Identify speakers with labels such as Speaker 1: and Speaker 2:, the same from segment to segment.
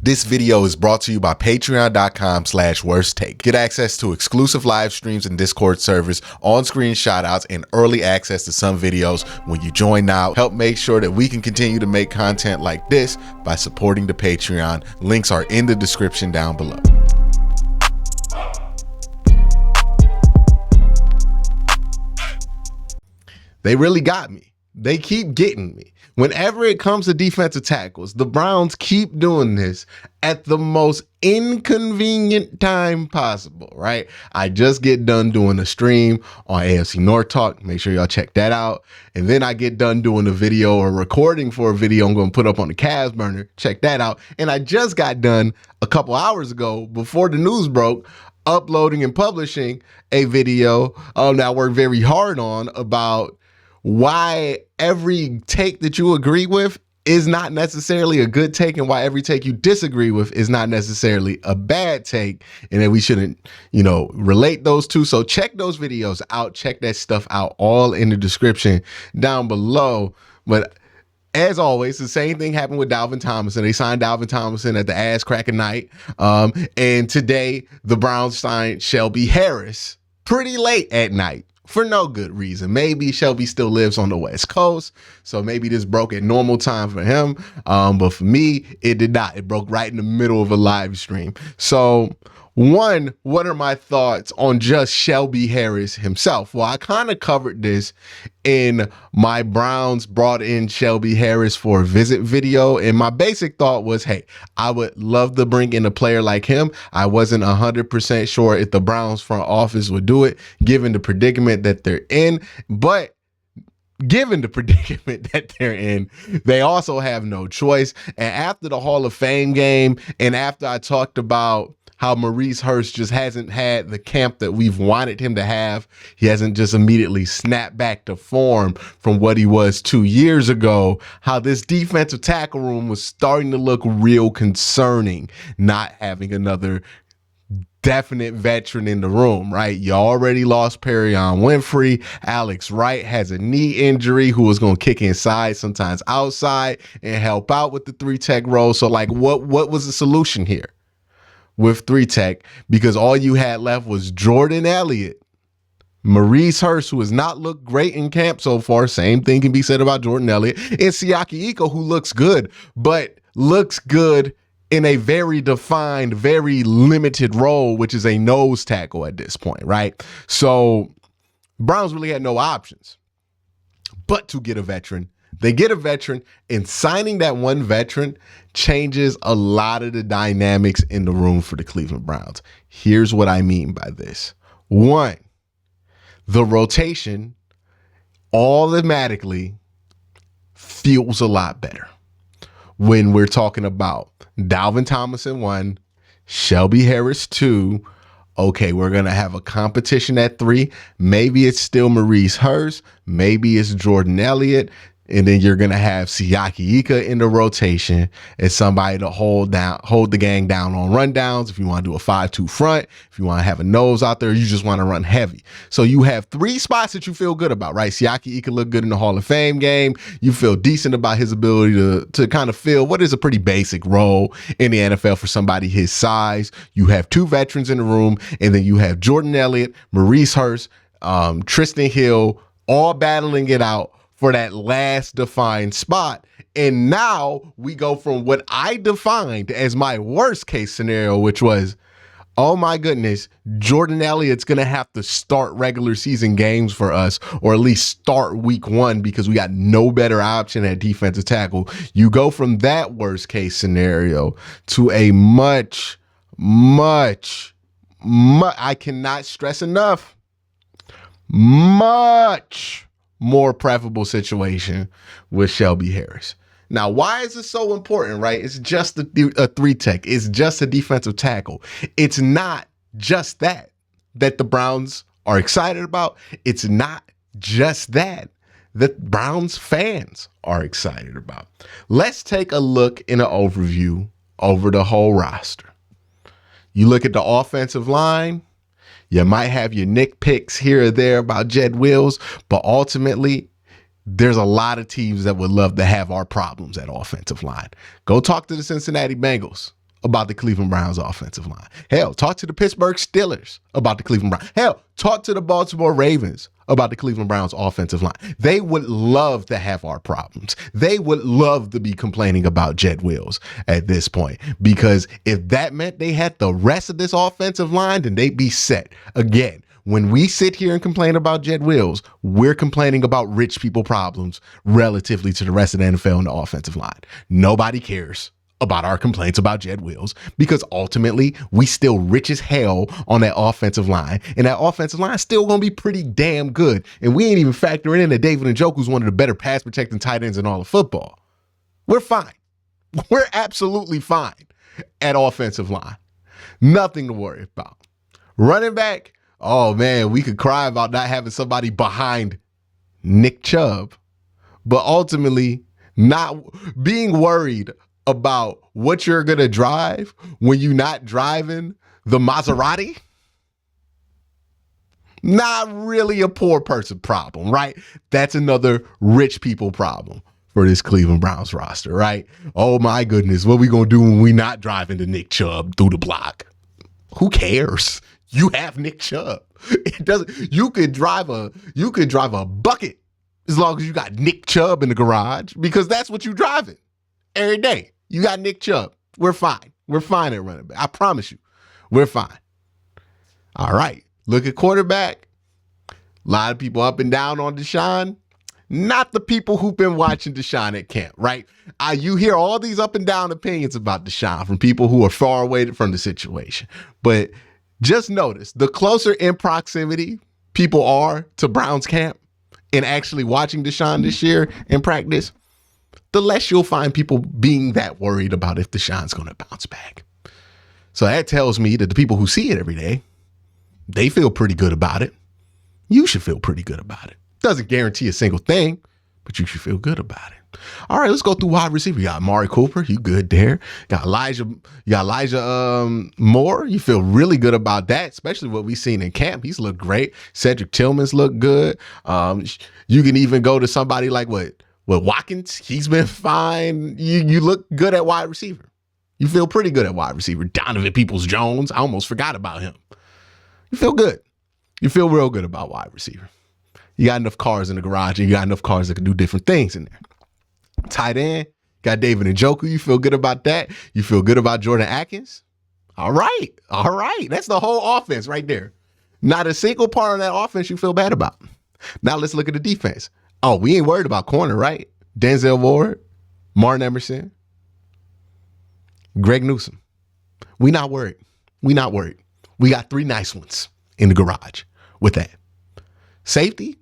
Speaker 1: This video is brought to you by patreon.com/worsttake. Get access to exclusive live streams and Discord servers, on-screen shoutouts, and early access to some videos when you join now. Help make sure that we can continue to make content like this by supporting the Patreon. Links are in the description down below. They really got me. They keep getting me. Whenever it comes to defensive tackles, the Browns keep doing this at the most inconvenient time possible, right? I just get done doing a stream on AFC North Talk. Make sure y'all check that out. And then I get done doing a video or recording for a video I'm going to put up on the Cavs burner. Check that out. And I just got done a couple hours ago before the news broke, uploading and publishing a video that I worked very hard on about why every take that you agree with is not necessarily a good take, and why every take you disagree with is not necessarily a bad take, and that we shouldn't, relate those two. So check those videos out. Check that stuff out, all in the description down below. But as always, the same thing happened with Dalvin Tomlinson. They signed Dalvin Tomlinson at the ass crack of night. And today the Browns signed Shelby Harris pretty late at night, for no good reason. Maybe Shelby still lives on the West Coast, so maybe this broke at normal time for him. But for me, it did not. It broke right in the middle of a live stream. So one, what are my thoughts on just Shelby Harris himself? Well, I kind of covered this in my Browns brought in Shelby Harris for a visit video. And my basic thought was, hey, I would love to bring in a player like him. I wasn't 100% sure if the Browns front office would do it, given the predicament that they're in. But given the predicament that they're in, they also have no choice. And after the Hall of Fame game, and after I talked about how Maurice Hurst just hasn't had the camp that we've wanted him to have, he hasn't just immediately snapped back to form from what he was 2 years ago, how this defensive tackle room was starting to look real concerning, not having another definite veteran in the room, right? You already lost Perion Winfrey. Alex Wright has a knee injury, who was going to kick inside, sometimes outside, and help out with the 3-tech role. So like, what was the solution here with 3-tech? Because all you had left was Jordan Elliott, Maurice Hurst, who has not looked great in camp so far. Same thing can be said about Jordan Elliott, and Siaki Ika, who looks good, but looks good in a very defined, very limited role, which is a nose tackle at this point, right? So Browns really had no options but to get a veteran. They get a veteran, and signing that one veteran changes a lot of the dynamics in the room for the Cleveland Browns. Here's what I mean by this. One, the rotation automatically feels a lot better when we're talking about Dalvin Tomlinson 1, Shelby Harris 2. Okay, we're going to have a competition at 3. Maybe it's still Maurice Hurst. Maybe it's Jordan Elliott. And then you're going to have Siaki Ika in the rotation as somebody to hold the gang down on rundowns. If you want to do a 5-2 front, if you want to have a nose out there, you just want to run heavy. So you have 3 spots that you feel good about, right? Siaki Ika looked good in the Hall of Fame game. You feel decent about his ability to kind of fill what is a pretty basic role in the NFL for somebody his size. You have 2 veterans in the room, and then you have Jordan Elliott, Maurice Hurst, Tristan Hill, all battling it out for that last defined spot. And now we go from what I defined as my worst case scenario, which was, oh my goodness, Jordan Elliott's going to have to start regular season games for us, or at least start week 1, because we got no better option at defensive tackle. You go from that worst case scenario to a much, I cannot stress enough, much more preferable situation with Shelby Harris. Now, why is this so important, right? It's just a 3-tech. It's just a defensive tackle. It's not just that the Browns are excited about. It's not just that Browns fans are excited about. Let's take a look in an overview over the whole roster. You look at the offensive line. You might have your nitpicks here or there about Jed Wills, but ultimately, there's a lot of teams that would love to have our problems at offensive line. Go talk to the Cincinnati Bengals. about the Cleveland Browns offensive line. Hell, talk to the Pittsburgh Steelers about the Cleveland Browns. Hell, talk to the Baltimore Ravens about the Cleveland Browns offensive line. They would love to have our problems. They would love to be complaining about Jed Wills at this point, because if that meant they had the rest of this offensive line, then they'd be set. Again, when we sit here and complain about Jed Wills, we're complaining about rich people problems relatively to the rest of the NFL and the offensive line. Nobody cares about our complaints about Jed Wills, because ultimately we still rich as hell on that offensive line, and that offensive line still gonna be pretty damn good. And we ain't even factoring in that David Njoku's one of the better pass protecting tight ends in all of football. We're fine. We're absolutely fine at offensive line. Nothing to worry about. Running back, oh man, we could cry about not having somebody behind Nick Chubb, but ultimately not being worried about what you're going to drive when you're not driving the Maserati. Not really a poor person problem, right? That's another rich people problem for this Cleveland Browns roster, right? Oh my goodness, what we going to do when we not driving the Nick Chubb through the block? Who cares? You have Nick Chubb. It doesn't. You could drive a bucket as long as you got Nick Chubb in the garage, because that's what you're driving every day. You got Nick Chubb. We're fine. We're fine at running back. I promise you, we're fine. All right. Look at quarterback. A lot of people up and down on Deshaun. Not the people who've been watching Deshaun at camp, right? You hear all these up and down opinions about Deshaun from people who are far away from the situation. But just notice, the closer in proximity people are to Browns camp and actually watching Deshaun this year in practice, the less you'll find people being that worried about if Deshaun's going to bounce back. So that tells me that the people who see it every day, they feel pretty good about it. You should feel pretty good about it. Doesn't guarantee a single thing, but you should feel good about it. All right, let's go through wide receiver. You got Amari Cooper, you good there. Got Elijah Moore. You feel really good about that, especially what we've seen in camp. He's looked great. Cedric Tillman's looked good. You can even go to somebody like Watkins. He's been fine. You look good at wide receiver. You feel pretty good at wide receiver. Donovan Peoples-Jones, I almost forgot about him. You feel good. You feel real good about wide receiver. You got enough cars in the garage, and you got enough cars that can do different things in there. Tight end, got David Njoku. You feel good about that. You feel good about Jordan Atkins. All right. All right. That's the whole offense right there. Not a single part of that offense you feel bad about. Now let's look at the defense. Oh, we ain't worried about corner, right? Denzel Ward, Martin Emerson, Greg Newsome. We not worried. We not worried. We got three nice ones in the garage with that. Safety,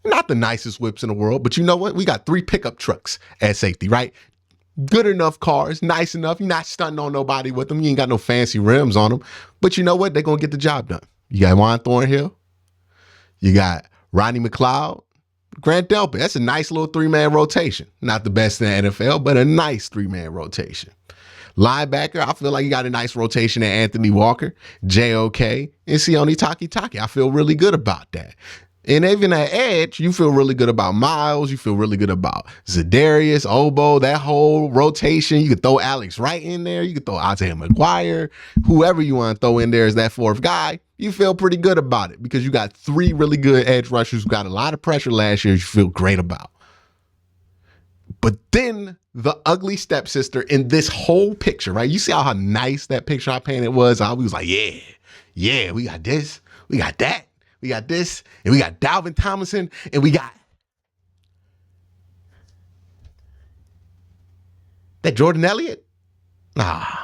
Speaker 1: not the nicest whips in the world, but you know what? We got three pickup trucks at safety, right? Good enough cars, nice enough. You're not stunting on nobody with them. You ain't got no fancy rims on them. But you know what? They're going to get the job done. You got Juan Thornhill. You got Rodney McLeod. Grant Delpit. That's a nice little three-man rotation. Not the best in the NFL, but a nice three-man rotation. Linebacker, I feel like you got a nice rotation at Anthony Walker, JOK, and Sione Takitaki. I feel really good about that. And even at edge, you feel really good about Miles. You feel really good about Za'Darius, Obo, that whole rotation. You could throw Alex Wright in there. You could throw Isaiah McGuire. Whoever you want to throw in there as that fourth guy, you feel pretty good about it because you got three really good edge rushers who got a lot of pressure last year you feel great about. But then the ugly stepsister in this whole picture, right? You see how nice that picture I painted was? I was like, yeah, we got this, we got that. We got this, and we got Dalvin Tomlinson, and we got that Jordan Elliott.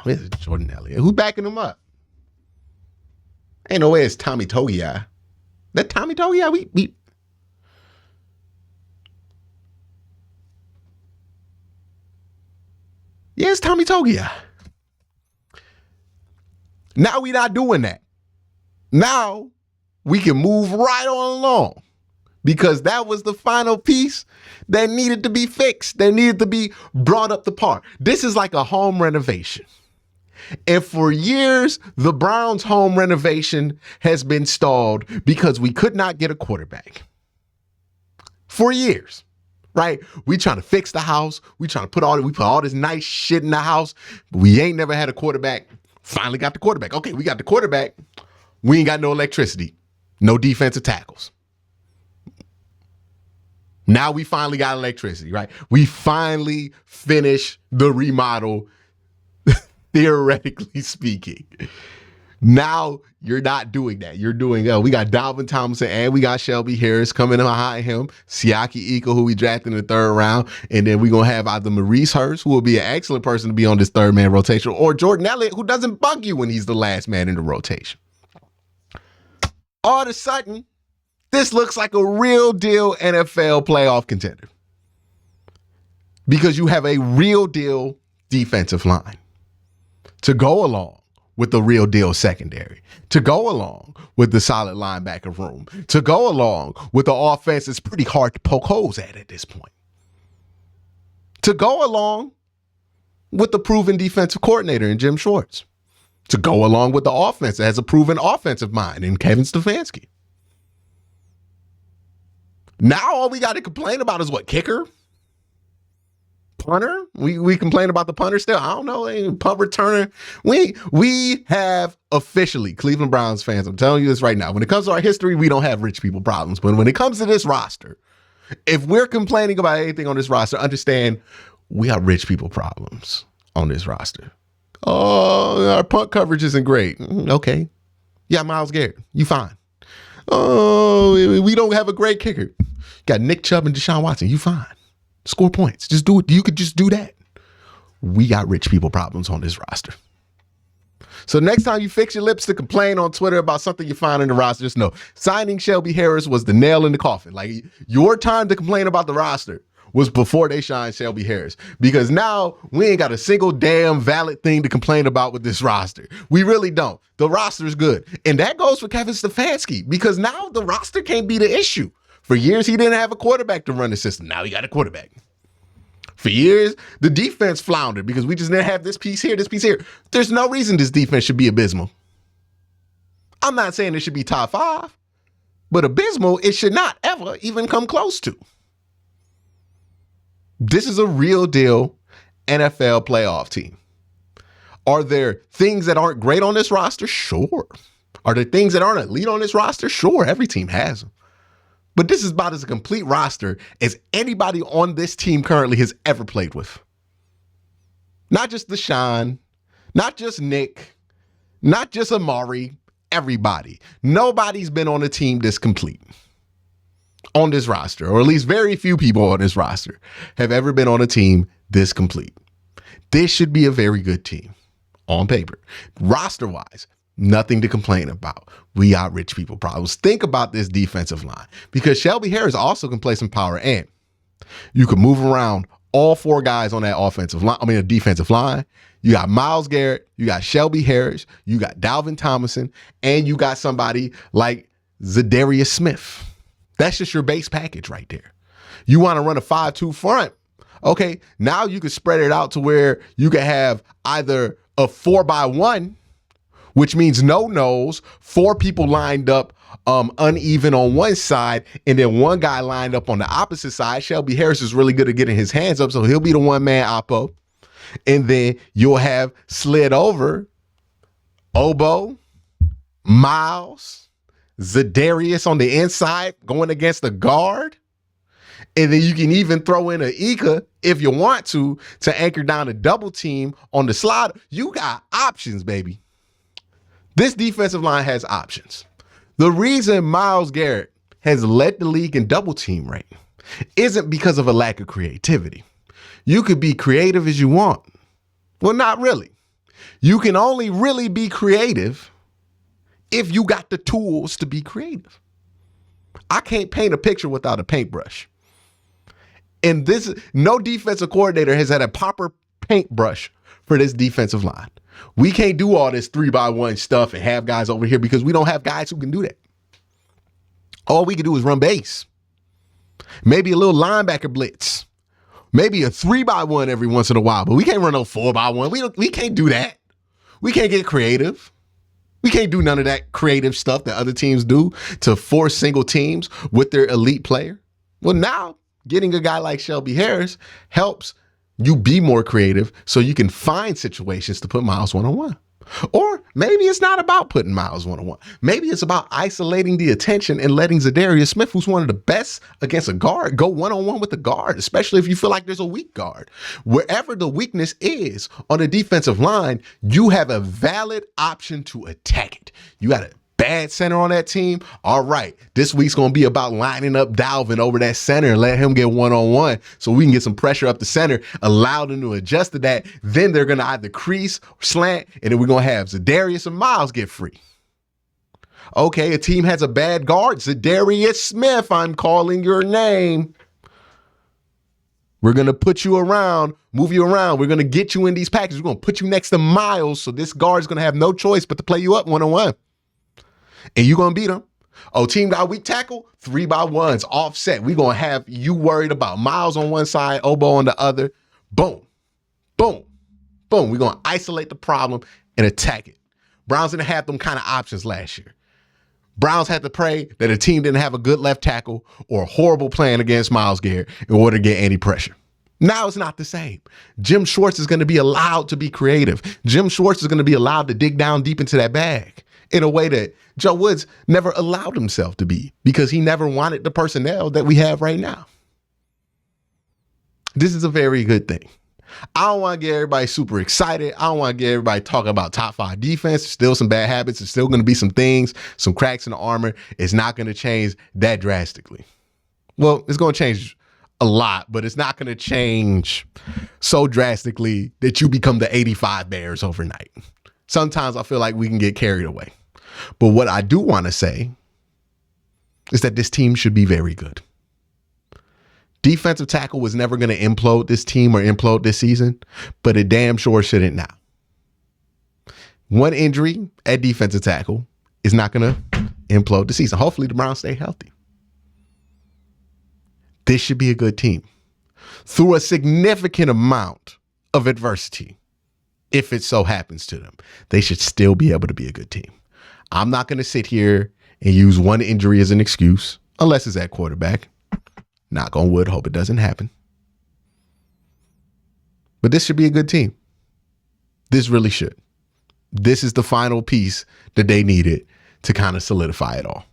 Speaker 1: Where's Jordan Elliott? Who's backing him up? Ain't no way it's Tommy Togiai. That Tommy Togiai, we yeah, it's Tommy Togiai. Now we not doing that. Now we can move right on along because that was the final piece that needed to be fixed, that needed to be brought up to par. This is like a home renovation. And for years, the Browns' home renovation has been stalled because we could not get a quarterback. For years. right? We trying to fix the house. We put all this nice shit in the house, but we ain't never had a quarterback. Finally got the quarterback. Okay, we got the quarterback. We ain't got no electricity, no defensive tackles. Now we finally got electricity, right? We finally finished the remodel, theoretically speaking. Now you're not doing that. You're doing, we got Dalvin Tomlinson and we got Shelby Harris coming behind him, Siaki Ika, who we drafted in the third round, and then we're going to have either Maurice Hurst, who will be an excellent person to be on this third man rotation, or Jordan Elliott, who doesn't bug you when he's the last man in the rotation. All of a sudden, this looks like a real deal NFL playoff contender because you have a real deal defensive line to go along with the real deal secondary, to go along with the solid linebacker room, to go along with the offense that's pretty hard to poke holes at this point, to go along with the proven defensive coordinator in Jim Schwartz, to go along with the offense that has a proven offensive mind in Kevin Stefanski. Now all we got to complain about is what, kicker? Punter? We complain about the punter still? I don't know. Punt returner. We have officially, Cleveland Browns fans, I'm telling you this right now, when it comes to our history, we don't have rich people problems. But when it comes to this roster, if we're complaining about anything on this roster, understand we got rich people problems on this roster. Oh, our punt coverage isn't great. Okay. Yeah, Myles Garrett, you fine. Oh, we don't have a great kicker. Got Nick Chubb and Deshaun Watson, you fine. Score points. Just do it. You could just do that. We got rich people problems on this roster. So next time you fix your lips to complain on Twitter about something you find in the roster, just know signing Shelby Harris was the nail in the coffin. Like, your time to complain about the roster was before they signed Shelby Harris, because now we ain't got a single damn valid thing to complain about with this roster. We really don't. The roster is good. And that goes for Kevin Stefanski, because now the roster can't be the issue. For years, he didn't have a quarterback to run the system. Now he got a quarterback. For years, the defense floundered because we just didn't have this piece here, this piece here. There's no reason this defense should be abysmal. I'm not saying it should be top 5, but abysmal, it should not ever even come close to. This is a real deal NFL playoff team. Are there things that aren't great on this roster? Sure. Are there things that aren't elite on this roster? Sure. Every team has them. But this is about as a complete roster as anybody on this team currently has ever played with. Not just Deshaun, not just Nick, not just Amari, everybody. Nobody's been on a team this complete on this roster, or at least very few people on this roster have ever been on a team this complete. This should be a very good team on paper. Roster-wise, nothing to complain about. We got rich people problems. Think about this defensive line, because Shelby Harris also can play some power, and you can move around all 4 guys on that defensive line. You got Myles Garrett, you got Shelby Harris, you got Dalvin Tomlinson, and you got somebody like Zadarius Smith. That's just your base package right there. You want to run a 5-2 front. Okay, now you can spread it out to where you can have either a 4-by-1, which means no nose, 4 people lined up uneven on one side, and then one guy lined up on the opposite side. Shelby Harris is really good at getting his hands up, so he'll be the one-man oppo. And then you'll have slid over Obo, Miles, Zadarius on the inside going against the guard. And then you can even throw in a Ika if you want to anchor down a double team on the slide. You got options, baby. This defensive line has options. The reason Myles Garrett has led the league in double team rate isn't because of a lack of creativity. You could be creative as you want. Well, not really. You can only really be creative if you got the tools to be creative. I can't paint a picture without a paintbrush. And no defensive coordinator has had a proper paintbrush for this defensive line. We can't do all this 3-by-1 stuff and have guys over here because we don't have guys who can do that. All we can do is run base. Maybe a little linebacker blitz. Maybe a 3-by-1 every once in a while, but we can't run no 4-by-1. We can't do that. We can't get creative. We can't do none of that creative stuff that other teams do to force single teams with their elite player. Well, now getting a guy like Shelby Harris helps you be more creative so you can find situations to put Miles one-on-one. Or maybe it's not about putting Miles one-on-one. Maybe it's about isolating the attention and letting Zadarius Smith, who's one of the best against a guard, go one-on-one with the guard, especially if you feel like there's a weak guard. Wherever the weakness is on the defensive line, you have a valid option to attack it. You got a bad center on that team. All right, this week's going to be about lining up Dalvin over that center and let him get one-on-one so we can get some pressure up the center, allow them to adjust to that. Then they're going to either crease or slant, and then we're going to have Zadarius and Miles get free. Okay, a team has a bad guard. Zadarius Smith, I'm calling your name. We're going to put you around, move you around. We're going to get you in these packages. We're going to put you next to Miles, so this guard's going to have no choice but to play you up one-on-one. And you're going to beat them. Oh, team got weak tackle, 3x1s, offset. We're going to have you worried about Miles on one side, Obo on the other. Boom, boom, boom. We're going to isolate the problem and attack it. Browns didn't have them kind of options last year. Browns had to pray that a team didn't have a good left tackle or a horrible plan against Myles Garrett in order to get any pressure. Now it's not the same. Jim Schwartz is going to be allowed to be creative. Jim Schwartz is going to be allowed to dig down deep into that bag in a way that Joe Woods never allowed himself to be because he never wanted the personnel that we have right now. This is a very good thing. I don't want to get everybody super excited. I don't want to get everybody talking about top 5 defense. There's still some bad habits. There's still going to be some things, some cracks in the armor. It's not going to change that drastically. Well, it's going to change a lot, but it's not going to change so drastically that you become the 85 Bears overnight. Sometimes I feel like we can get carried away. But what I do want to say is that this team should be very good. Defensive tackle was never going to implode this team or implode this season, but it damn sure shouldn't now. One injury at defensive tackle is not going to implode the season. Hopefully the Browns stay healthy. This should be a good team. Through a significant amount of adversity, if it so happens to them, they should still be able to be a good team. I'm not going to sit here and use one injury as an excuse, unless it's at quarterback. Knock on wood, hope it doesn't happen. But this should be a good team. This really should. This is the final piece that they needed to kind of solidify it all.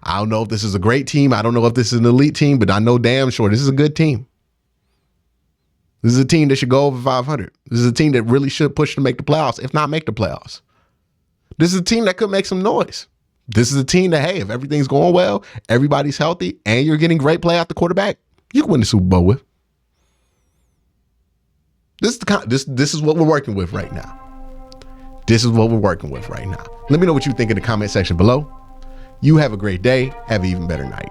Speaker 1: I don't know if this is a great team. I don't know if this is an elite team, but I know damn sure this is a good team. This is a team that should go over 500. This is a team that really should push to make the playoffs, if not make the playoffs. This is a team that could make some noise. This is a team that, hey, if everything's going well, everybody's healthy, and you're getting great play out the quarterback, you can win the Super Bowl with. This is what we're working with right now. This is what we're working with right now. Let me know what you think in the comment section below. You have a great day. Have an even better night.